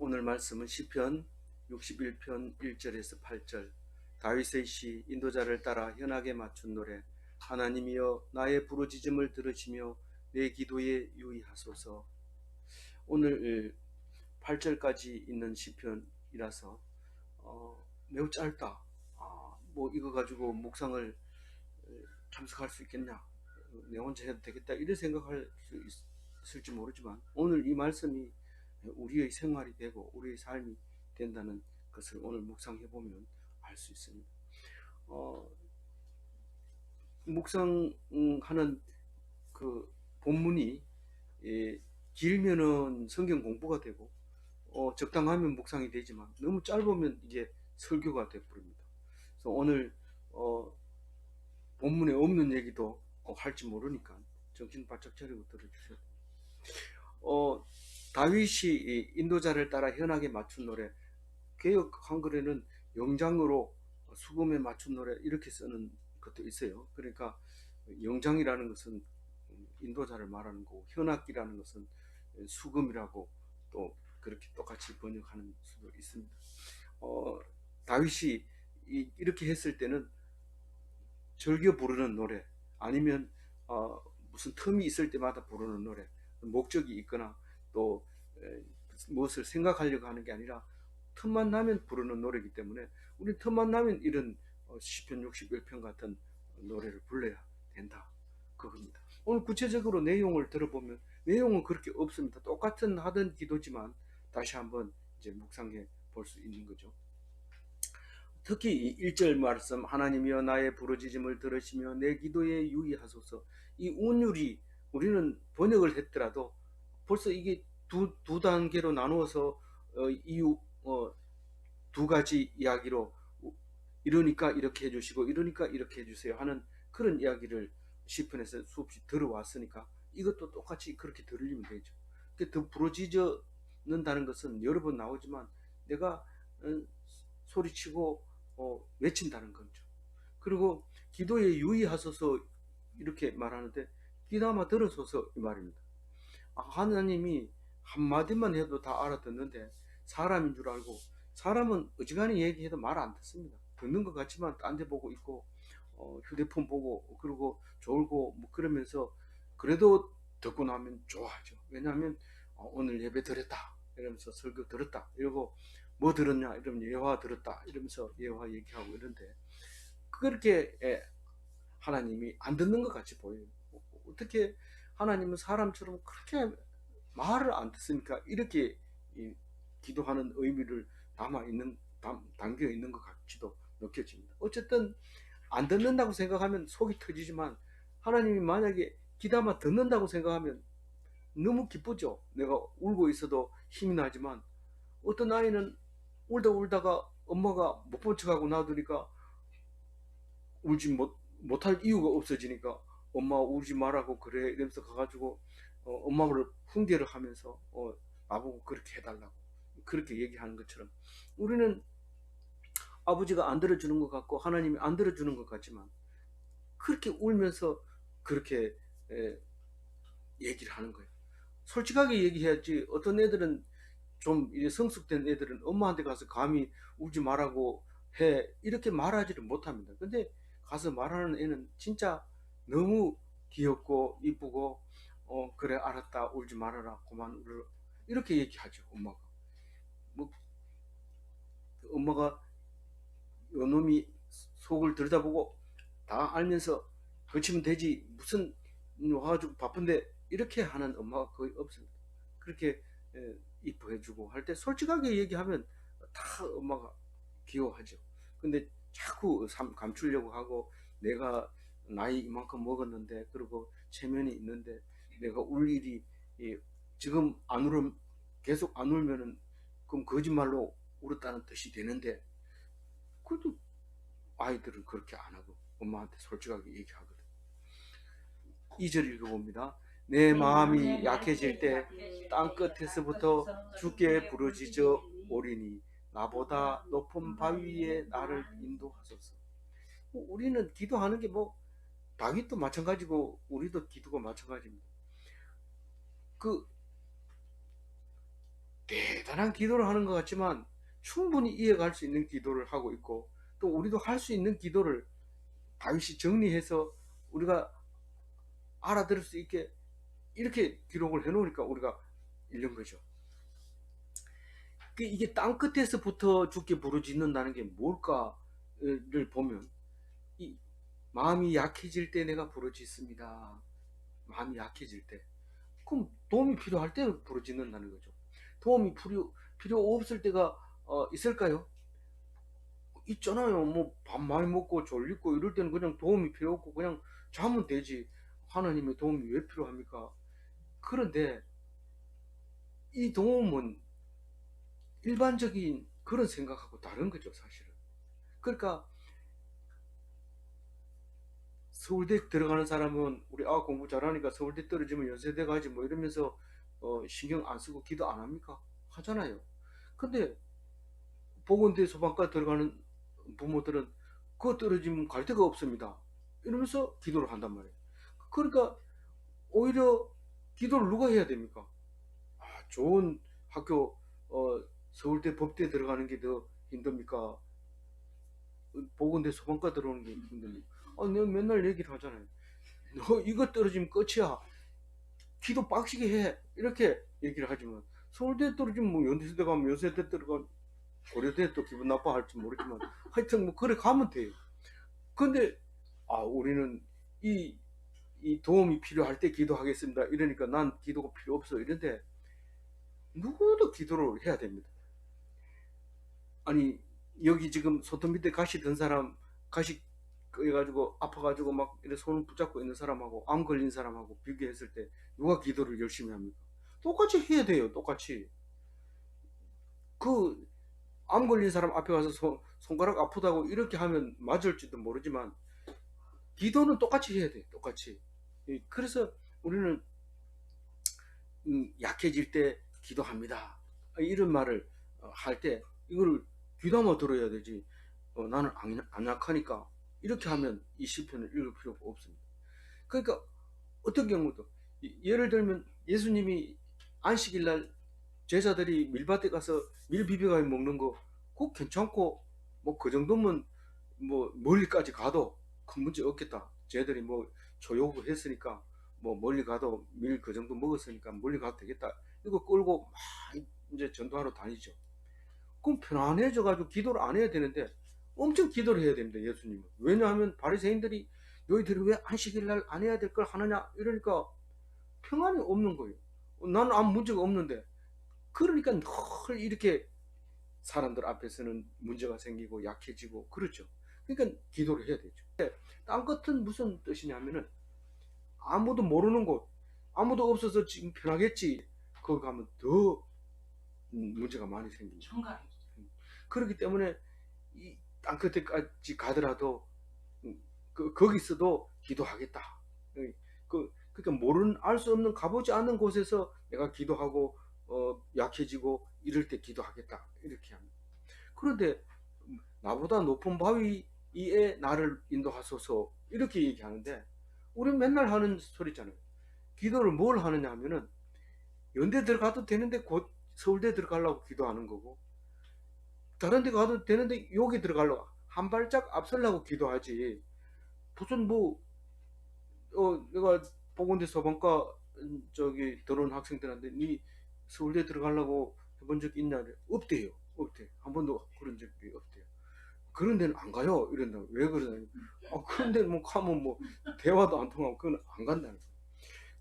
오늘 말씀은 시편 61편 1절에서 8절. 다윗의 시, 인도자를 따라 현악에 맞춘 노래. 하나님이여 나의 부르짖음을 들으시며 내 기도에 유의하소서. 오늘 8절까지 있는 시편이라서 매우 짧다. 뭐 이거 가지고 묵상을 참석할 수 있겠냐, 내 혼자 해도 되겠다, 이런 생각할 수 있을지 모르지만, 오늘 이 말씀이 우리의 생활이 되고 우리의 삶이 된다는 것을 오늘 묵상해 보면 알 수 있습니다. 묵상하는 그 본문이 길면은 성경 공부가 되고 적당하면 묵상이 되지만 너무 짧으면 이게 설교가 되어버립니다. 그래서 오늘 본문에 없는 얘기도 할지 모르니까 정신 바짝 차리고 들어주세요. 다윗이 인도자를 따라 현악에 맞춘 노래, 개역 한글에는 영장으로 수금에 맞춘 노래 이렇게 쓰는 것도 있어요. 그러니까 영장이라는 것은 인도자를 말하는 거고, 현악이라는 것은 수금이라고 또 그렇게 똑같이 번역하는 수도 있습니다. 다윗이 이렇게 했을 때는 즐겨 부르는 노래, 아니면 무슨 틈이 있을 때마다 부르는 노래, 목적이 있거나 또 무엇을 생각하려고 하는 게 아니라 틈만 나면 부르는 노래이기 때문에 우리 틈만 나면 이런 시편 61편 같은 노래를 불러야 된다, 그겁니다. 오늘 구체적으로 내용을 들어보면 내용은 그렇게 없습니다. 똑같은 하던 기도지만 다시 한번 이제 묵상해 볼 수 있는 거죠. 특히 이 1절 말씀, 하나님이여 나의 부르짖음을 들으시며 내 기도에 유의하소서. 이 운율이, 우리는 번역을 했더라도 벌써 이게 두 단계로 나누어서 두 가지 이야기로, 이러니까 이렇게 해주시고 이러니까 이렇게 해주세요 하는 그런 이야기를 시편에서 수없이 들어왔으니까 이것도 똑같이 그렇게 들으면 되죠. 더 부르짖는다는 것은 여러 번 나오지만 내가 소리치고 외친다는 거죠. 그리고 기도에 유의하소서 이렇게 말하는데, 귀담아 들으소서 이 말입니다. 하나님이 한마디만 해도 다 알아듣는데 사람인 줄 알고, 사람은 어지간히 얘기해도 말 안 듣습니다. 듣는 것 같지만 딴 데 보고 있고 휴대폰 보고 그러고 졸고 뭐 그러면서, 그래도 듣고 나면 좋아하죠. 왜냐하면 오늘 예배 들었다 이러면서, 설교 들었다 이러고, 뭐 들었냐 이러면 예화 들었다 이러면서 예화 얘기하고 이런데, 그렇게 하나님이 안 듣는 것 같이 보여요. 어떻게 하나님은 사람처럼 그렇게 말을 안 듣습니까? 이렇게 기도하는 의미를 담겨 있는 것 같이도 느껴집니다. 어쨌든 안 듣는다고 생각하면 속이 터지지만, 하나님이 만약에 귀담아 듣는다고 생각하면 너무 기쁘죠. 내가 울고 있어도 힘이 나지만, 어떤 아이는 울다가 엄마가 못 본 척하고 놔두니까 울지 못할 이유가 없어지니까, 엄마 울지 말라고 그래 이러면서 가가지고 엄마를 훈계를 하면서 나보고 그렇게 해달라고 그렇게 얘기하는 것처럼, 우리는 아버지가 안 들어주는 것 같고 하나님이 안 들어주는 것 같지만 그렇게 울면서 그렇게 얘기를 하는 거예요. 솔직하게 얘기해야지. 어떤 애들은, 좀 성숙된 애들은 엄마한테 가서 감히 울지 말라고 해 이렇게 말하지를 못합니다. 근데 가서 말하는 애는 진짜 너무 귀엽고 이쁘고 그래 알았다, 울지 말아라, 그만 울어, 이렇게 얘기하죠. 엄마가 뭐, 엄마가 요놈이 속을 들여다보고 다 알면서 거치면 되지, 무슨 와가지고 바쁜데, 이렇게 하는 엄마가 거의 없습니다. 그렇게 이뻐해주고 할 때 솔직하게 얘기하면 다 엄마가 귀여워하죠. 근데 자꾸 감추려고 하고, 내가 나이 이만큼 먹었는데, 그리고 체면이 있는데 내가 울 일이, 지금 안 울음, 계속 안 울면은 그럼 거짓말로 울었다는 뜻이 되는데, 그래도 아이들은 그렇게 안 하고 엄마한테 솔직하게 얘기하거든. 2절 읽어봅니다. 내 마음이 약해질 때 땅끝에서부터 주께 부르짖어 오리니 나보다 높은 바위 위에 나를 인도하소서. 우리는 기도하는 게 뭐 다윗도 마찬가지고 우리도 기도가 마찬가지입니다. 그 대단한 기도를 하는 것 같지만 충분히 이어갈 수 있는 기도를 하고 있고, 또 우리도 할 수 있는 기도를 다윗이 정리해서 우리가 알아들을 수 있게 이렇게 기록을 해놓으니까 우리가 읽는 거죠. 이게 땅 끝에서부터 주께 부르짖는다는 게 뭘까를 보면, 이 마음이 약해질 때 내가 부르짖습니다. 마음이 약해질 때. 그럼 도움이 필요할 때 부르짖는다는 거죠. 도움이 필요 없을 때가 있을까요? 있잖아요. 뭐 밥 많이 먹고 졸리고 이럴 때는 그냥 도움이 필요 없고 그냥 자면 되지. 하나님의 도움이 왜 필요합니까? 그런데 이 도움은 일반적인 그런 생각하고 다른 거죠, 사실은. 그러니까 서울대 들어가는 사람은 우리 공부 잘하니까 서울대 떨어지면 연세대 가지 뭐 이러면서 신경 안 쓰고 기도 안 합니까? 하잖아요. 근데 보건대 소방과 들어가는 부모들은 그거 떨어지면 갈 데가 없습니다. 이러면서 기도를 한단 말이에요. 그러니까 오히려 기도를 누가 해야 됩니까? 좋은 학교 서울대 법대 들어가는 게 더 힘듭니까? 보건대 소방과 들어오는 게 힘듭니까? 내가 맨날 얘기를 하잖아요. 너 이거 떨어지면 끝이야. 기도 빡시게 해. 이렇게 얘기를 하지만 서울대 떨어지면 뭐 연세대 가면 연세대 들어가면 고려대 또 기분 나빠할지 모르지만 하여튼 뭐 그래 가면 돼요. 근데 우리는 이 도움이 필요할 때 기도하겠습니다. 이러니까 난 기도가 필요 없어. 이런데 누구도 기도를 해야 됩니다. 아니 여기 지금 소톱 밑에 가시 든 사람, 가시 해가지고 아파가지고 막 이렇게 손을 붙잡고 있는 사람하고 암 걸린 사람하고 비교했을 때 누가 기도를 열심히 합니까? 똑같이 해야 돼요. 똑같이. 그 암 걸린 사람 앞에 가서 손가락 아프다고 이렇게 하면 맞을지도 모르지만 기도는 똑같이 해야 돼. 똑같이. 그래서 우리는 약해질 때 기도합니다. 이런 말을 할 때 이걸 귀담아 들어야 되지. 나는 안 약하니까 이렇게 하면 이 시편을 읽을 필요가 없습니다. 그러니까 어떤 경우도 예를 들면 예수님이 안식일 날 제자들이 밀밭에 가서 밀 비벼가 먹는 거 그거 괜찮고 뭐 그 정도면 뭐 멀리까지 가도 큰 문제 없겠다. 쟤들이 뭐 조욕을 했으니까 뭐 멀리 가도 밀 그 정도 먹었으니까 멀리 가도 되겠다. 이거 끌고 막 이제 전도하러 다니죠. 그럼 편안해져 가지고 기도를 안 해야 되는데 엄청 기도를 해야 됩니다. 예수님은. 왜냐하면 바리새인들이 너희들이 왜 안식일 날 안 해야 될 걸 하느냐 이러니까 평안이 없는 거예요. 나는 아무 문제가 없는데. 그러니까 늘 이렇게 사람들 앞에서는 문제가 생기고 약해지고 그렇죠. 그러니까 기도를 해야 되죠. 딴 것은 무슨 뜻이냐면은 아무도 모르는 곳, 아무도 없어서 지금 편하겠지. 거기 가면 더 문제가 많이 생깁니다. 그렇기 때문에 이 땅끝에까지 가더라도 거기서도 기도하겠다. 그러니까 알 수 없는 가보지 않는 곳에서 내가 기도하고 약해지고 이럴 때 기도하겠다 이렇게 합니다. 그런데 나보다 높은 바위 위에 나를 인도하소서 이렇게 얘기하는데 우리는 맨날 하는 소리잖아요. 기도를 뭘 하느냐 하면은 연대 들어가도 되는데 곧 서울대 들어가려고 기도하는 거고 다른 데 가도 되는데 여기 들어가려고 한 발짝 앞서려고 기도하지. 무슨 내가 보건대 소방과 저기 들어온 학생들한테 니 서울대 들어가려고 해본 적 있냐? 없대요. 없대. 한 번도 그런 적이 없대요. 그런 데는 안 가요. 이런다. 왜 그러냐? 그런 데는 뭐 가면 뭐 대화도 안 통하고 그건 안 간다는 거예요.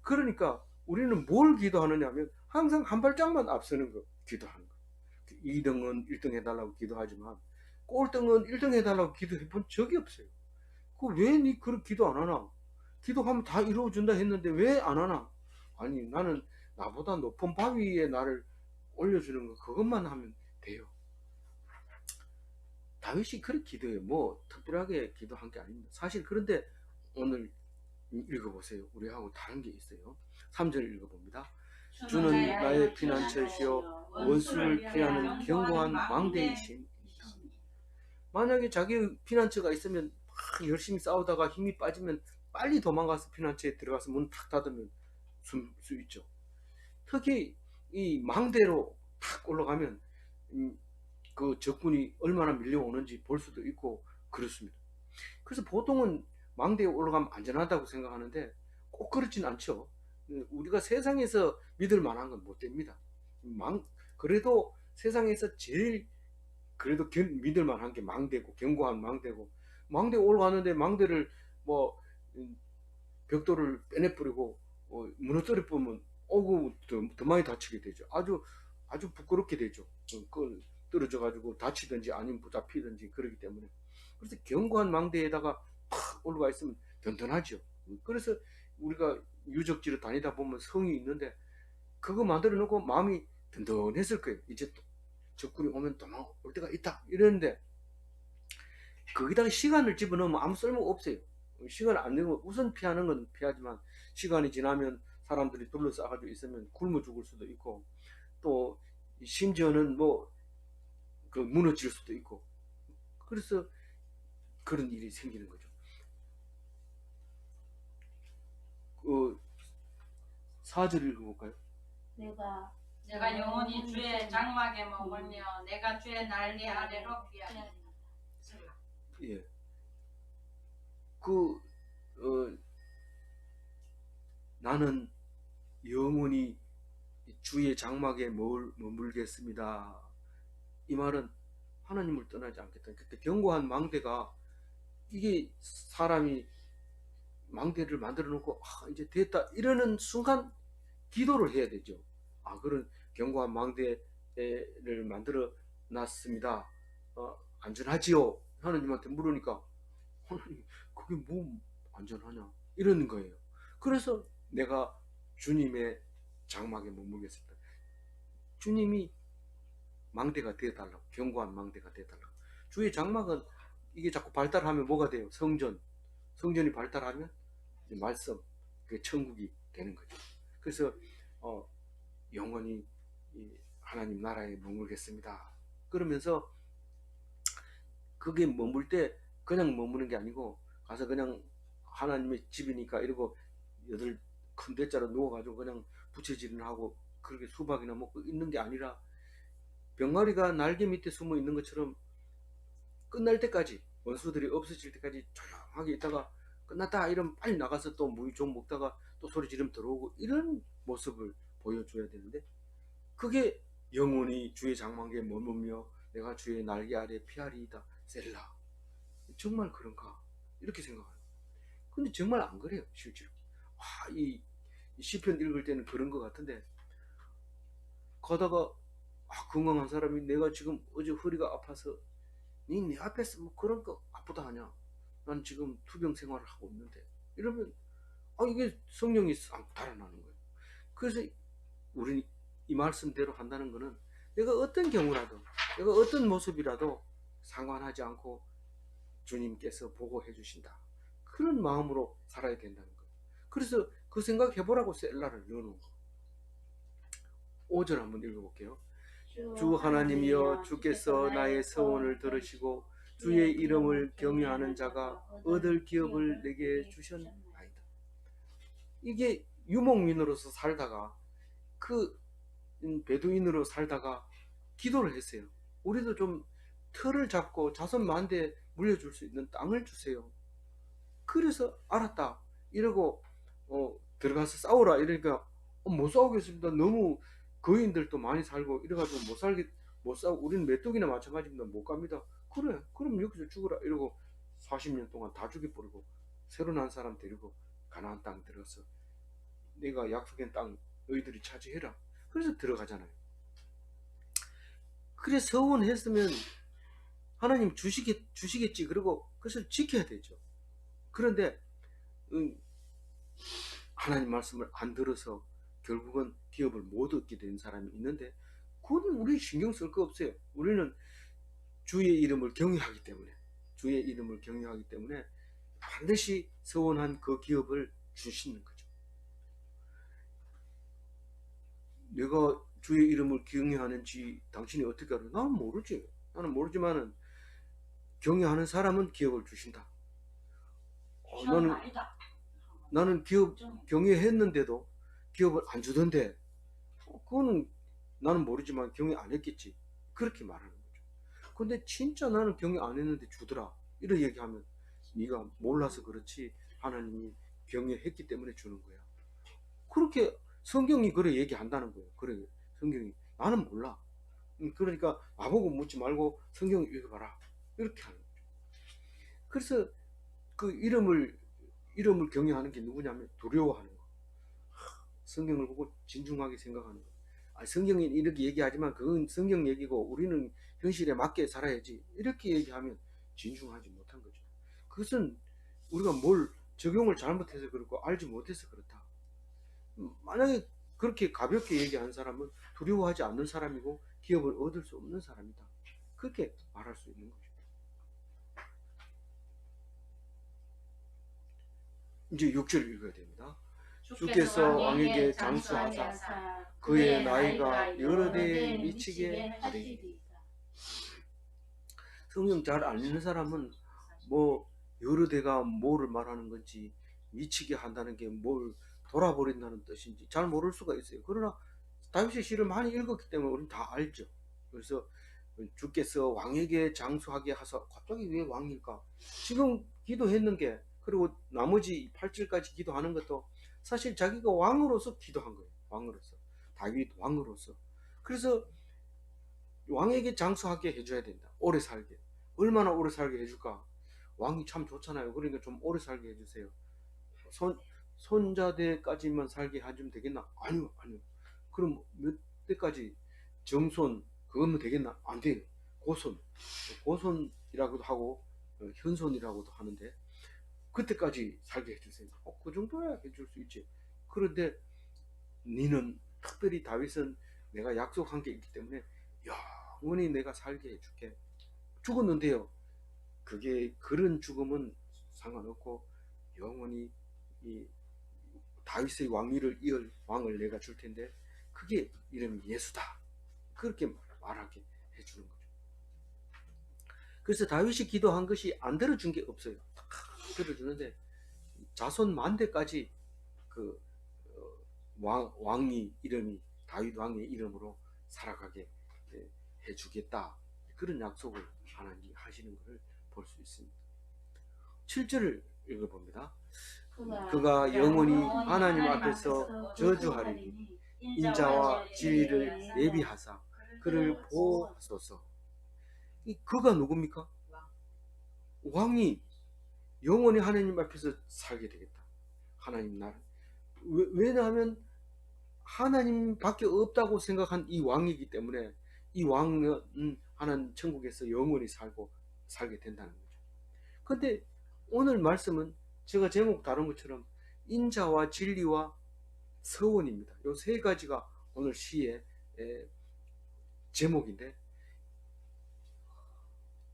그러니까 우리는 뭘 기도하느냐 하면 항상 한 발짝만 앞서는 거 기도하는 거. 2등은 1등 해달라고 기도하지만 꼴등은 1등 해달라고 기도해 본 적이 없어요. 왜 니 그런 기도 안 하나? 기도하면 다 이루어준다 했는데 왜 안 하나? 아니 나는 나보다 높은 바위에 나를 올려주는 거 그것만 하면 돼요. 다윗이 그렇게 기도해요. 뭐 특별하게 기도한 게 아닙니다. 사실 그런데 오늘 읽어보세요. 우리하고 다른 게 있어요. 3절 읽어봅니다. 주는 나의 피난처시요 원수를 피하는 견고한 망대이십니다. 만약에 자기 피난처가 있으면 막 열심히 싸우다가 힘이 빠지면 빨리 도망가서 피난처에 들어가서 문 탁 닫으면 숨 수 있죠. 특히 이 망대로 탁 올라가면 그 적군이 얼마나 밀려오는지 볼 수도 있고 그렇습니다. 그래서 보통은 망대에 올라가면 안전하다고 생각하는데 꼭 그렇진 않죠. 우리가 세상에서 믿을 만한 건 못 됩니다. 그래도 세상에서 제일 그래도 믿을 만한 게 망대고 견고한 망대고 망대 올라가는데 망대를 뭐 벽돌을 빼내버리고 무너뜨려 보면 더 많이 다치게 되죠. 아주 부끄럽게 되죠. 그 떨어져 가지고 다치든지 아니면 붙잡히든지 그러기 때문에 그래서 견고한 망대에다가 팍 올라가 있으면 든든하죠. 그래서 우리가 유적지를 다니다 보면 성이 있는데 그거 만들어 놓고 마음이 든든했을 거예요. 이제 또 적군이 오면 도망올 때가 있다 이러는데 거기다가 시간을 집어넣으면 아무 쓸모 없어요. 시간 안 내면 우선 피하는 건 피하지만 시간이 지나면 사람들이 둘러싸가지고 있으면 굶어 죽을 수도 있고 또 심지어는 뭐 그 무너질 수도 있고 그래서 그런 일이 생기는 거죠. 그 4절 읽어볼까요? 내가 영원히 주의 장막에 머물며 내가 주의 날개 아래로 피하리라. 예. 그 나는 영원히 주의 장막에 머물겠습니다. 이 말은 하나님을 떠나지 않겠다. 그러니까 견고한 망대가 이게 사람이 망대를 만들어 놓고 이제 됐다 이러는 순간 기도를 해야 되죠. 그런 견고한 망대를 만들어 놨습니다. 안전하지요? 하나님한테 물으니까 하나님 그게 뭐 안전하냐 이러는 거예요. 그래서 내가 주님의 장막에 머물겠습니다. 주님이 망대가 되어달라고, 견고한 망대가 되어달라고. 주의 장막은 이게 자꾸 발달하면 뭐가 돼요? 성전이 발달하면 말씀, 그 천국이 되는 거죠. 그래서 영원히 하나님 나라에 머물겠습니다. 그러면서 그게 머물 때 그냥 머무는 게 아니고 가서 그냥 하나님의 집이니까 이러고 여덟 큰 대자로 누워가지고 그냥 부채질을 하고 그렇게 수박이나 먹고 있는 게 아니라 병아리가 날개 밑에 숨어 있는 것처럼 끝날 때까지 원수들이 없어질 때까지 조용하게 있다가 끝났다 이러면 빨리 나가서 또 물 좀 먹다가 또 소리 지르면 들어오고 이런 모습을 보여줘야 되는데 그게 영원히 주의 장막에 머물며 내가 주의 날개 아래 피하리이다 셀라. 정말 그런가 이렇게 생각해요. 근데 정말 안 그래요. 실제로 이 시편 읽을 때는 그런 것 같은데 가다가 건강한 사람이 내가 지금 어제 허리가 아파서 내 앞에서 뭐 그런 거 아프다 하냐, 난 지금 투병 생활을 하고 있는데 이러면 이게 성령이 달아나는 거예요. 그래서 우리는 이 말씀대로 한다는 거는 내가 어떤 경우라도 내가 어떤 모습이라도 상관하지 않고 주님께서 보고해 주신다 그런 마음으로 살아야 된다는 거예요. 그래서 그 생각 해보라고 셀라를 넣어놓은 거. 5절 한번 읽어볼게요. 주 하나님이여 주께서 나의 서원을 들으시고 주의 이름을 경외하는 자가 얻을 기업을 내게 주셨나이다. 이게 유목민으로서 살다가 그 베두인으로 살다가 기도를 했어요. 우리도 좀 틀을 잡고 자손 만대 물려줄 수 있는 땅을 주세요. 그래서 알았다 이러고 들어가서 싸우라 이러니까 못 싸우겠습니다. 너무 거인들도 많이 살고 이래가지고 못 싸우고 우리는 메뚜기나 마찬가지입니다. 못 갑니다. 그래 그럼 여기서 죽어라 이러고 40년 동안 다 죽여버리고 새로 난 사람 데리고 가나안 땅 들어가서 내가 약속한 땅 너희들이 차지해라. 그래서 들어가잖아요. 그래 서원했으면 하나님 주시겠지. 그리고 그것을 지켜야 되죠. 그런데 하나님 말씀을 안 들어서 결국은 기업을 못 얻게 된 사람이 있는데 그건 우리 신경 쓸 거 없어요. 우리는 주의 이름을 경외하기 때문에 반드시 서원한 그 기업을 주시는 거죠. 내가 주의 이름을 경외하는지 당신이 어떻게 알아? 나는 모르지. 나는 모르지만은 경외하는 사람은 기업을 주신다. 나는 기업 경외했는데도 기업을 안 주던데 그거는 나는 모르지만 경외 안 했겠지. 그렇게 말하는 거죠. 근데 진짜 나는 경외 안 했는데 주더라. 이런 얘기하면 네가 몰라서 그렇지 하나님이 경외했기 때문에 주는 거야. 그렇게 성경이 그래 얘기한다는 거예요. 그래 성경이 나는 몰라. 그러니까 나보고 묻지 말고 성경 읽어봐라. 이렇게 하는 거죠. 그래서 그 이름을 경외하는 게 누구냐면 두려워하는 거. 성경을 보고 진중하게 생각하는 거. 성경이 이렇게 얘기하지만 그건 성경 얘기고 우리는 현실에 맞게 살아야지. 이렇게 얘기하면 진중하지 못한 거죠. 그것은 우리가 뭘 적용을 잘못해서 그렇고 알지 못해서 그렇다. 만약에 그렇게 가볍게 얘기하는 사람은 두려워하지 않는 사람이고 기업을 얻을 수 없는 사람이다. 그렇게 말할 수 있는 거죠. 이제 6절 읽어야 됩니다. 주께서 왕에게 장수하사 그의 나이가 여러 대에 미치게 하리니. 성경 잘 안 읽는 사람은 뭐 여러 대가 뭐를 말하는 건지 미치게 한다는 게 뭘 돌아버린다는 뜻인지 잘 모를 수가 있어요. 그러나 다윗의 시를 많이 읽었기 때문에 우리는 다 알죠. 그래서 주께서 왕에게 장수하게 하사 갑자기 왜 왕일까? 지금 기도했는 게 그리고 나머지 8절까지 기도하는 것도 사실 자기가 왕으로서 기도한 거예요. 왕으로서 다윗 왕으로서. 그래서 왕에게 장수하게 해줘야 된다. 오래 살게. 얼마나 오래 살게 해줄까? 왕이 참 좋잖아요. 그러니까 좀 오래 살게 해주세요. 손자대까지만 살게 해주면 되겠나? 아니요. 그럼 몇 대까지 정손 그거면 되겠나? 안 돼요. 고손이라고도 하고 현손이라고도 하는데 그때까지 살게 해주세요. 그 정도야 해줄 수 있지. 그런데 니는 특별히 다윗은 내가 약속한 게 있기 때문에 영원히 내가 살게 해줄게. 죽었는데요. 그게 그런 죽음은 상관없고 영원히 이 다윗의 왕위를 이을 왕을 내가 줄 텐데 그게 이름이 예수다. 그렇게 말하게 해주는 거죠. 그래서 다윗이 기도한 것이 안 들어준 게 없어요. 다 들어주는데 자손 만대까지 그 왕이 이름이 다윗 왕의 이름으로 살아가게 해주겠다. 그런 약속을 하나님이 하시는 것을 볼 수 있습니다. 7절을 읽어봅니다. 그가 영원히 하나님 앞에서 저주하리니 인자와 진리를 예비하사 그를 보호하소서. 그가 누굽니까? 왕이 영원히 하나님 앞에서 살게 되겠다. 하나님 나라. 왜냐하면 하나님밖에 없다고 생각한 이 왕이기 때문에 이 왕은 하나님 천국에서 영원히 살게 된다는 거죠. 근데 오늘 말씀은 제가 제목 다룬 것처럼 인자와 진리와 서원입니다. 이 세 가지가 오늘 시의 제목인데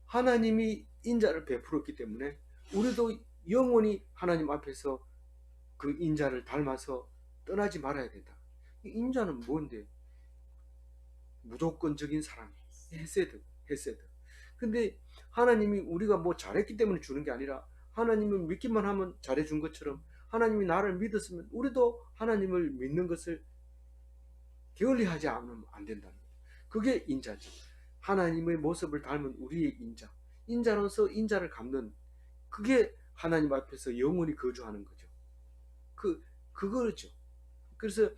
하나님이 인자를 베풀었기 때문에 우리도 영원히 하나님 앞에서 그 인자를 닮아서 떠나지 말아야 된다. 인자는 뭔데? 무조건적인 사랑, 헤세드. 근데 하나님이 우리가 뭐 잘했기 때문에 주는 게 아니라 하나님을 믿기만 하면 잘해준 것처럼 하나님이 나를 믿었으면 우리도 하나님을 믿는 것을 게을리하지 않으면 안 된다는 거예요. 그게 인자죠. 하나님의 모습을 닮은 우리의 인자로서 인자를 갚는 그게 하나님 앞에서 영원히 거주하는 거죠. 그거죠. 그래서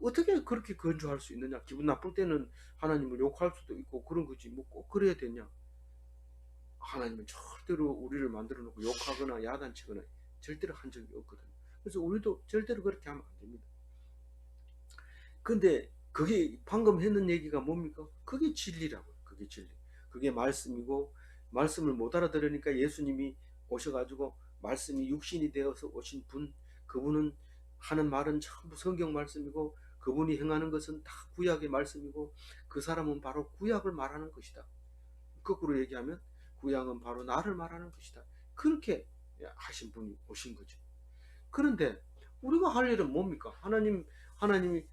어떻게 그렇게 거주할 수 있느냐? 기분 나쁠 때는 하나님을 욕할 수도 있고 그런 거지. 뭐 꼭 그래야 되냐? 하나님은 절대로 우리를 만들어 놓고 욕하거나 야단치거나 절대로 한 적이 없거든요. 그래서 우리도 절대로 그렇게 하면 안 됩니다. 근데 그게 방금 했는 얘기가 뭡니까? 그게 진리라고요. 그게 진리. 그게 말씀이고 말씀을 못 알아들으니까 예수님이 오셔가지고 말씀이 육신이 되어서 오신 분, 그분은 하는 말은 전부 성경 말씀이고 그분이 행하는 것은 다 구약의 말씀이고 그 사람은 바로 구약을 말하는 것이다. 거꾸로 얘기하면 구약은 바로 나를 말하는 것이다. 그렇게 하신 분이 오신 거죠. 그런데 우리가 할 일은 뭡니까? 하나님이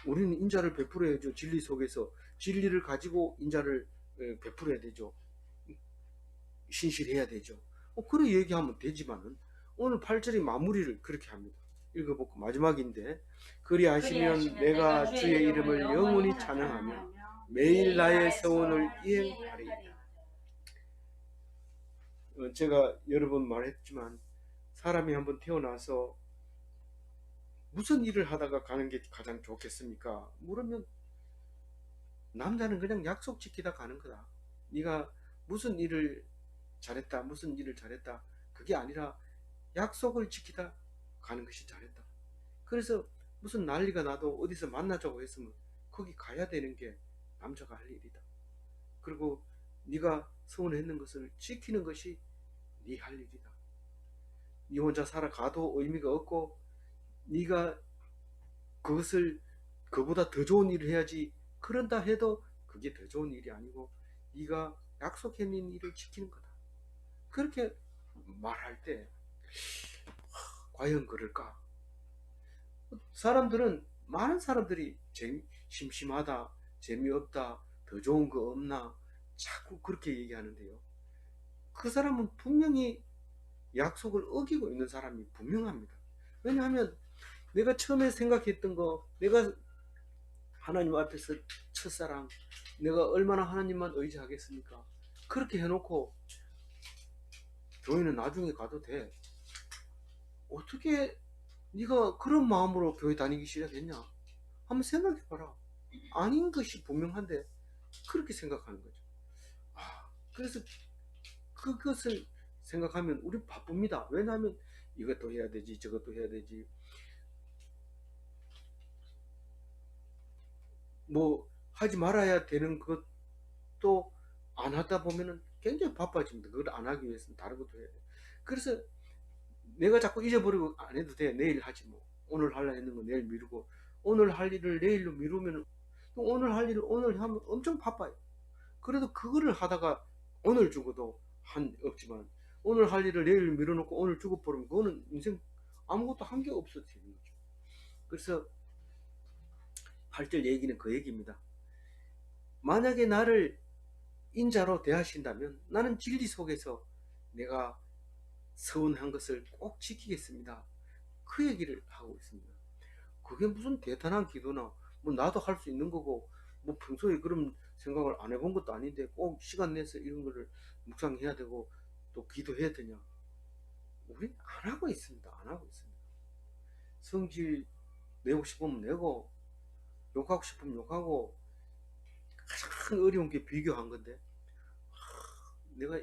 우리는 인자를 베풀어야죠. 진리 속에서 진리를 가지고 인자를 베풀어야 되죠. 신실해야 되죠. 그래 얘기하면 되지만은 오늘 8절의 마무리를 그렇게 합니다. 읽어보고 마지막인데, 그리하시면 그리하시면 내가 주의 이름을 영원히 찬양하며 매일 나의 서원을 이행하리이다. 제가 여러 번 말했지만 사람이 한번 태어나서 무슨 일을 하다가 가는 게 가장 좋겠습니까? 물으면 남자는 그냥 약속 지키다 가는 거다. 네가 무슨 일을 잘했다, 무슨 일을 잘했다, 그게 아니라 약속을 지키다 가는 것이 잘했다. 그래서 무슨 난리가 나도 어디서 만나자고 했으면 거기 가야 되는 게 남자가 할 일이다. 그리고 네가 서운했는 것을 지키는 것이 네 할 일이다. 네 혼자 살아가도 의미가 없고 네가 그것을 그보다 더 좋은 일을 해야지, 그런다 해도 그게 더 좋은 일이 아니고 네가 약속했는 일을 지키는 거다. 그렇게 말할 때 과연 그럴까? 사람들은, 많은 사람들이 심심하다, 재미없다, 더 좋은 거 없나 자꾸 그렇게 얘기하는데요. 그 사람은 분명히 약속을 어기고 있는 사람이 분명합니다. 왜냐하면 내가 처음에 생각했던 거, 내가 하나님 앞에서 첫사랑, 내가 얼마나 하나님만 의지하겠습니까? 그렇게 해놓고 교회는 나중에 가도 돼. 어떻게 네가 그런 마음으로 교회 다니기 시작했냐? 한번 생각해봐라. 아닌 것이 분명한데 그렇게 생각하는 거죠. 그래서 그것을 생각하면 우리 바쁩니다. 왜냐하면 이것도 해야 되지, 저것도 해야 되지, 뭐 하지 말아야 되는 것도 안 하다 보면은 굉장히 바빠집니다. 그걸 안 하기 위해서는 다른 것도 해야 돼. 그래서 내가 자꾸 잊어버리고 안 해도 돼. 내일 하지 뭐. 오늘 하려 했는 거 내일 미루고, 오늘 할 일을 내일로 미루면 또 오늘 할 일을 오늘 하면 엄청 바빠요. 그래도 그거를 하다가 오늘 죽어도 한 없지만 오늘 할 일을 내일 미뤄놓고 오늘 죽어버리면 그거는 인생 아무것도 한 게 없어지는 거죠. 그래서 8절 얘기는 그 얘기입니다. 만약에 나를 인자로 대하신다면 나는 진리 속에서 내가 서운한 것을 꼭 지키겠습니다. 그 얘기를 하고 있습니다. 그게 무슨 대단한 기도나, 뭐 나도 할 수 있는 거고, 뭐 평소에 그런 생각을 안 해본 것도 아닌데 꼭 시간 내서 이런 거를 묵상해야 되고 또 기도해야 되냐? 우린 안 하고 있습니다. 안 하고 있습니다. 성질 내고 싶으면 내고, 욕하고 싶으면 욕하고, 가장 어려운 게 비교한 건데, 내가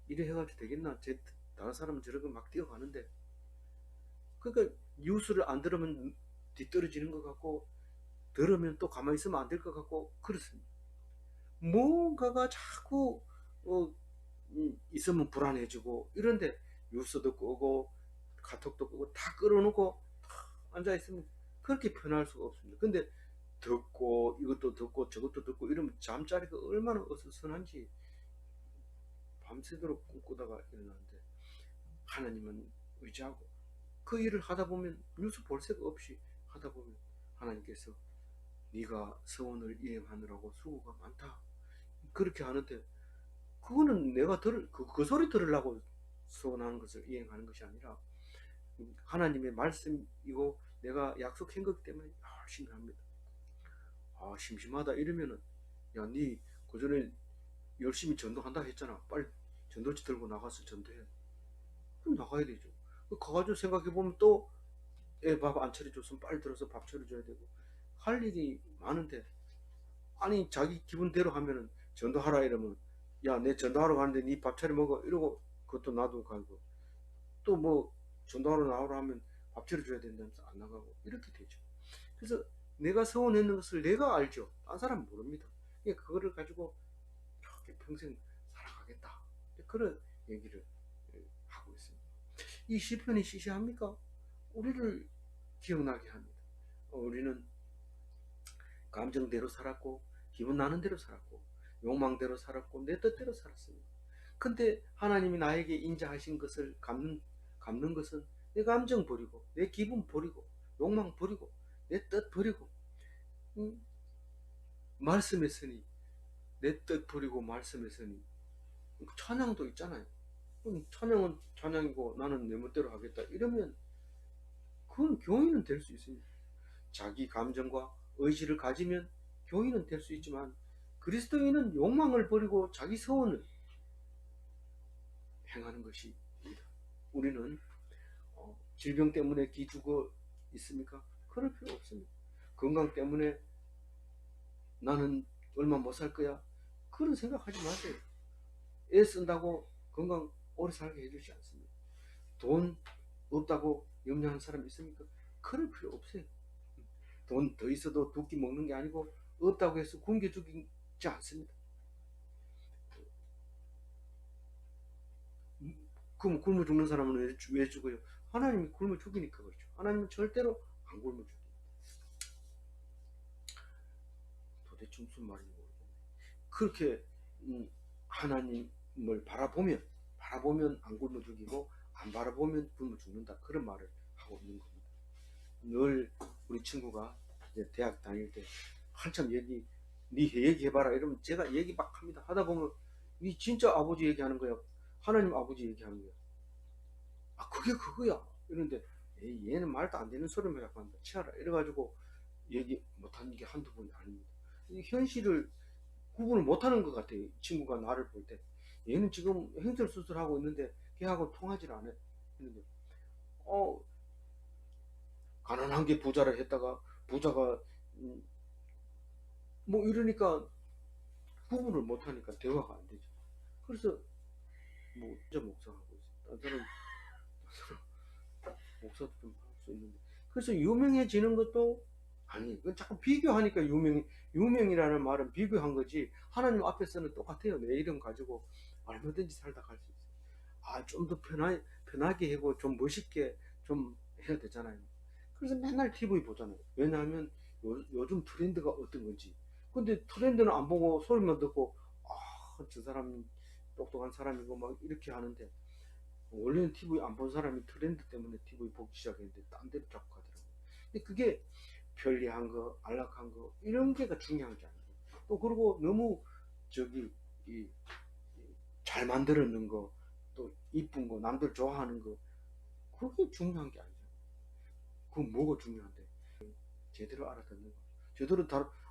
이래 해가지고 되겠나? 다른 사람은 저렇게 막 뛰어가는데, 그러니까 뉴스를 안 들으면 뒤떨어지는 것 같고, 들으면 또 가만히 있으면 안 될 것 같고, 그렇습니다. 뭔가가 자꾸 있으면 불안해지고, 이런데 뉴스도 끄고 카톡도 끄고 다 끌어놓고 앉아 있으면 그렇게 편할 수가 없습니다. 근데 듣고 이것도 듣고 저것도 듣고 이러면 잠자리가 얼마나 어수선한지 밤새도록 꿈꾸다가 일어나는데, 하나님은 의지하고 그 일을 하다 보면 뉴스 볼 새가 없이 하다 보면 하나님께서 네가 서원을 이행하느라고 수고가 많다 그렇게 하는데, 그거는 내가 그 소리 들으려고 서원하는 것을 이행하는 것이 아니라 하나님의 말씀이고 내가 약속한 거기 때문에 열심히 합니다. 심심하다 이러면은, 야, 니 그전에 열심히 전도한다 했잖아. 빨리 전도지 들고 나가서 전도해. 그럼 나가야 되죠. 가가지고 생각해보면 또 애 밥 안 차려줬으면 빨리 들어서 밥 차려줘야 되고 할 일이 많은데, 아니 자기 기분대로 하면은 전도하라 이러면, 야, 내 전도하러 가는데 니 밥 차려 먹어 이러고 그것도 놔두고 가고, 또 뭐 전도하러 나오라 하면 밥 차려줘야 된다면서 안 나가고 이렇게 되죠. 그래서 내가 서운했는 것을 내가 알죠. 딴 사람은 모릅니다. 그러니까 그거를 가지고 이렇게 평생 살아가겠다, 그런 얘기를 하고 있습니다. 이 시편이 시시합니까? 우리를 기억나게 합니다. 우리는 감정대로 살았고 기분 나는 대로 살았고 욕망대로 살았고 내 뜻대로 살았습니다. 근데 하나님이 나에게 인자하신 것을 갚는 것은 내 감정 버리고 내 기분 버리고 욕망 버리고 내 뜻 버리고, 말씀했으니 내 뜻 버리고 말씀했으니, 찬양도 있잖아요. 찬양은 찬양이고 나는 내 멋대로 하겠다 이러면 그건 교인은 될 수 있습니다. 자기 감정과 의지를 가지면 교인은 될 수 있지만 그리스도인은 욕망을 버리고 자기 서원을 행하는 것입니다. 우리는 질병 때문에 기죽어 있습니까? 그럴 필요 없습니다. 건강 때문에 나는 얼마 못 살 거야, 그런 생각하지 마세요. 애 쓴다고 건강 오래 살게 해주지 않습니다. 돈 없다고 염려하는 사람 있습니까? 그럴 필요 없어요. 돈 더 있어도 두 끼 먹는 게 아니고 없다고 해서 굶겨 죽이지 않습니다. 그럼 굶어 죽는 사람은 왜 죽어요? 하나님이 굶어 죽이니까 그렇죠. 하나님은 절대로 안 굶어 죽여요. 도대체 무슨 말인지 모르겠네. 그렇게 하나님을 바라보면 안 굶어 죽이고 안 바라보면 굶어 죽는다, 그런 말을 하고 있는 겁니다. 늘 우리 친구가 이제 대학 다닐 때 한참 네 얘기해봐라 이러면 제가 얘기 막 합니다. 하다 보면 이 진짜 아버지 얘기하는 거야, 하나님 아버지 얘기하는 거야, 아 그게 그거야 이런데 에이, 얘는 말도 안 되는 소리만 자꾸 한다, 치아라 이래가지고 얘기 못하는 게 한두 번이 아닙니다. 이 현실을 구분을 못하는 것 같아요. 이 친구가 나를 볼 때 얘는 지금 행설수술하고 있는데 걔하고 통하질 않아. 했는데 가난한 게 부자를 했다가 부자가 뭐 이러니까 구분을 못하니까 대화가 안 되죠. 그래서 뭐 진짜 목사하고 있어. 딴 사람 목사도 좀 할 수 있는데, 그래서 유명해지는 것도 아니, 그건 자꾸 비교하니까 유명이라는 말은 비교한 거지 하나님 앞에서는 똑같아요. 내 이름 가지고 얼마든지 살다 갈 수 있어요. 아, 좀 더 편하게 하고 좀 멋있게 좀 해야 되잖아요. 그래서 맨날 TV 보잖아요. 왜냐하면 요즘 트렌드가 어떤 건지. 근데 트렌드는 안 보고 소리만 듣고 아, 저 사람 똑똑한 사람이고 막 이렇게 하는데, 원래는 TV 안 본 사람이 트렌드 때문에 TV 보기 시작했는데 딴 데로 자꾸 가더라고요. 근데 그게 편리한 거, 안락한 거 이런 게가 중요한 게 아니고, 또 그리고 너무 저기 잘 만들어 놓은 거, 또 이쁜 거, 남들 좋아하는 거, 그게 중요한 게 아니죠. 그건 뭐가 중요한데? 제대로 알아듣는 거. 제대로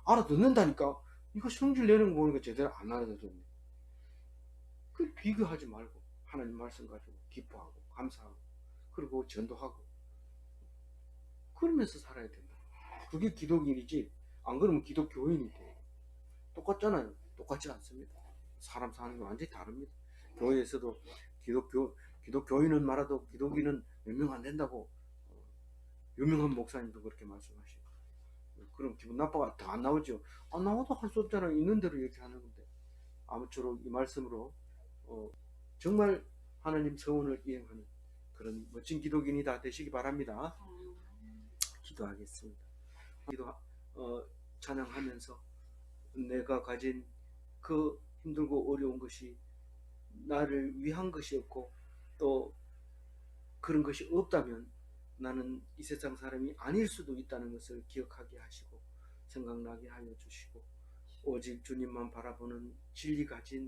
알아듣는다니까. 이거 성질 내는 거 보니까 제대로 안 알아듣네. 그 비교하지 말고 하나님 말씀 가지고 기뻐하고 감사하고 그리고 전도하고 그러면서 살아야 된다. 그게 기독인이지. 안 그러면 기독교인이 돼. 똑같잖아요. 똑같지 않습니다. 사람 사는 게 완전히 다릅니다. 교회에서도 기독교인은 말아도 기독인은 몇 명 안 된다고 유명한 목사님도 그렇게 말씀하시고, 그럼 기분 나빠가 더 안 나오죠. 안 나와도 할 수 없잖아요. 있는 대로 얘기하는 건데. 아무쪼록 이 말씀으로 정말 하나님 서원을 이행하는 그런 멋진 기독인이 다 되시기 바랍니다. 기도하겠습니다. 찬양하면서 내가 가진 그 힘들고 어려운 것이 나를 위한 것이었고 또 그런 것이 없다면 나는 이 세상 사람이 아닐 수도 있다는 것을 기억하게 하시고 생각나게 하여 주시고, 오직 주님만 바라보는 진리 가진